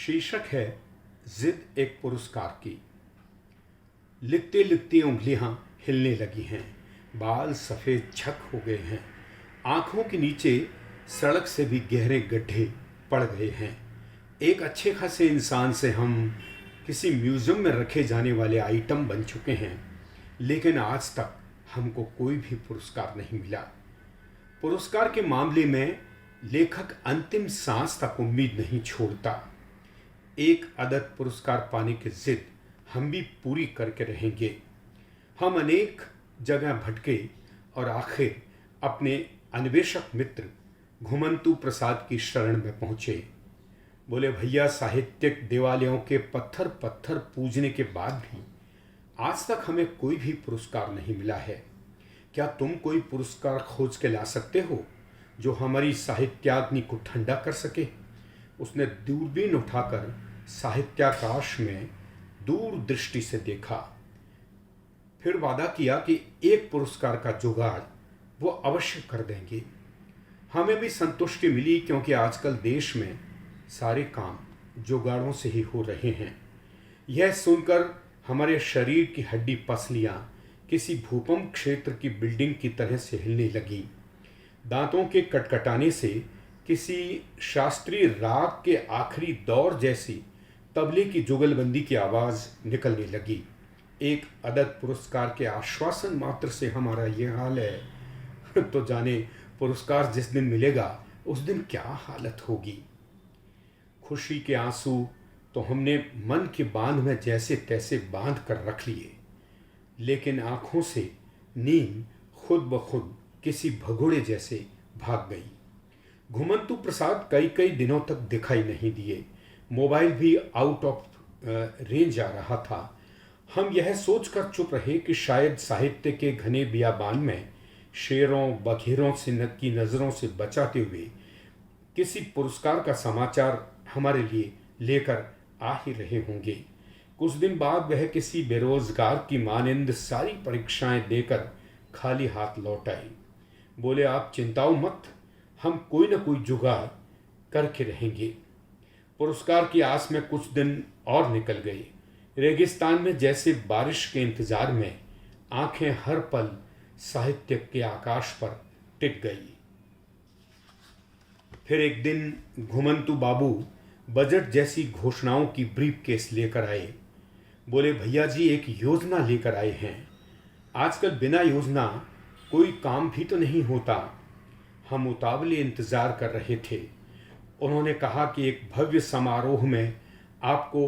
शीर्षक है जिद एक पुरस्कार की। लिखते लिखते उंगलियां हिलने लगी हैं, बाल सफ़ेद झक हो गए हैं, आंखों के नीचे सड़क से भी गहरे गड्ढे पड़ गए हैं। एक अच्छे खासे इंसान से हम किसी म्यूज़ियम में रखे जाने वाले आइटम बन चुके हैं, लेकिन आज तक हमको कोई भी पुरस्कार नहीं मिला। पुरस्कार के मामले में लेखक अंतिम सांस तक उम्मीद नहीं छोड़ता। एक अदद पुरस्कार पाने की जिद हम भी पूरी करके रहेंगे। हम अनेक जगह भटके और आखिर अपने अन्वेषक मित्र घुमंतु प्रसाद की शरण में पहुंचे। बोले, भैया, साहित्यिक देवालयों के पत्थर पत्थर पूजने के बाद भी आज तक हमें कोई भी पुरस्कार नहीं मिला है। क्या तुम कोई पुरस्कार खोज के ला सकते हो जो हमारी साहित्याग्नि को ठंडा कर सके? उसने दूरबीन उठाकर साहित्याकाश में दूर दृष्टि से देखा, फिर वादा किया कि एक पुरस्कार का जुगाड़ वो अवश्य कर देंगे। हमें भी संतुष्टि मिली, क्योंकि आजकल देश में सारे काम जुगाड़ों से ही हो रहे हैं। यह सुनकर हमारे शरीर की हड्डी पसलियां किसी भूकंप क्षेत्र की बिल्डिंग की तरह से हिलने लगी। दांतों के कटकटाने से किसी शास्त्रीय राग के आखिरी दौर जैसी तबले की जुगलबंदी की आवाज़ निकलने लगी। एक अदद पुरस्कार के आश्वासन मात्र से हमारा ये हाल है, तो जाने पुरस्कार जिस दिन मिलेगा उस दिन क्या हालत होगी। खुशी के आंसू तो हमने मन के बांध में जैसे तैसे बांध कर रख लिए, लेकिन आंखों से नींद खुद ब खुद किसी भगोड़े जैसे भाग गई। घुमंतु प्रसाद कई कई दिनों तक दिखाई नहीं दिए। मोबाइल भी आउट ऑफ रेंज आ रहा था। हम यह सोचकर चुप रहे कि शायद साहित्य के घने बियाबान में शेरों बघेरों की नज़रों से बचाते हुए किसी पुरस्कार का समाचार हमारे लिए लेकर आ ही रहे होंगे। कुछ दिन बाद वह किसी बेरोजगार की मानिंद सारी परीक्षाएं देकर खाली हाथ लौट आए। बोले, आप चिंताओ मत, हम कोई न कोई जुगाड़ करके रहेंगे। पुरस्कार की आस में कुछ दिन और निकल गए। रेगिस्तान में जैसे बारिश के इंतजार में आंखें हर पल साहित्य के आकाश पर टिक गई। फिर एक दिन घुमंतु बाबू बजट जैसी घोषणाओं की ब्रीफकेस लेकर आए। बोले, भैया जी, एक योजना लेकर आए हैं। आजकल बिना योजना कोई काम भी तो नहीं होता। हम उतावले इंतजार कर रहे थे। उन्होंने कहा कि एक भव्य समारोह में आपको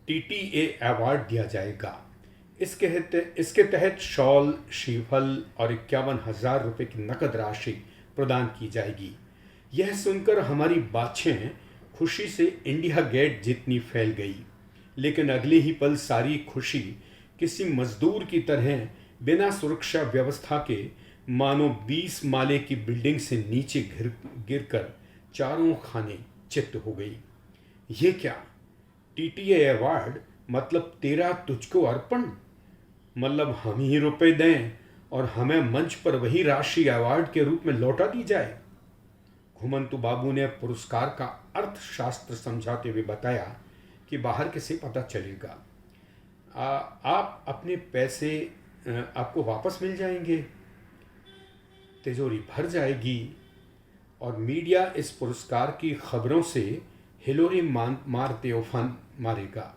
TTA अवार्ड दिया जाएगा। इसके तहत शॉल, श्रीफल और 51,000 रुपये की नकद राशि प्रदान की जाएगी। यह सुनकर हमारी बाछें खुशी से इंडिया गेट जितनी फैल गई, लेकिन अगले ही पल सारी खुशी किसी मजदूर की तरह बिना सुरक्षा व्यवस्था के मानो 20 माले की बिल्डिंग से नीचे गिरकर चारों खाने चित्त हो गई। ये क्या? TTA अवार्ड मतलब तेरा तुझको अर्पण? मतलब हम ही रुपए दें और हमें मंच पर वही राशि अवार्ड के रूप में लौटा दी जाए? घुमंतु बाबू ने पुरस्कार का अर्थशास्त्र समझाते हुए बताया कि बाहर किसे पता चलेगा, आप अपने पैसे आपको वापस मिल जाएंगे, तिजोरी भर जाएगी और मीडिया इस पुरस्कार की खबरों से हिलोरे मारते उफान मारेगा।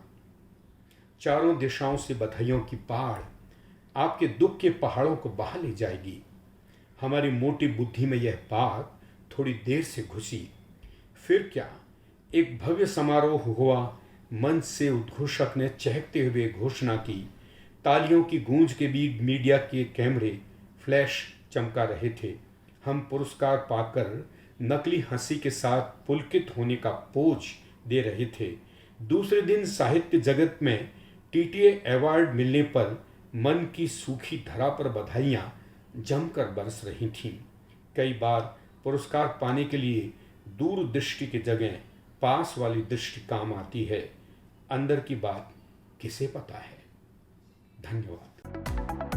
चारों दिशाओं से बधाइयों की बाढ़ आपके दुख के पहाड़ों को बहा ले जाएगी। हमारी मोटी बुद्धि में यह बात थोड़ी देर से घुसी। फिर क्या, एक भव्य समारोह हुआ। मंच से उद्घोषक ने चहकते हुए घोषणा की। तालियों की गूंज के बीच मीडिया के कैमरे फ्लैश चमका रहे थे। हम पुरस्कार पाकर नकली हंसी के साथ पुलकित होने का पोज दे रहे थे। दूसरे दिन साहित्य जगत में TTA अवार्ड मिलने पर मन की सूखी धरा पर बधाइयाँ जमकर बरस रही थीं। कई बार पुरस्कार पाने के लिए दूर दृष्टि की जगह पास वाली दृष्टि काम आती है। अंदर की बात किसे पता है? धन्यवाद।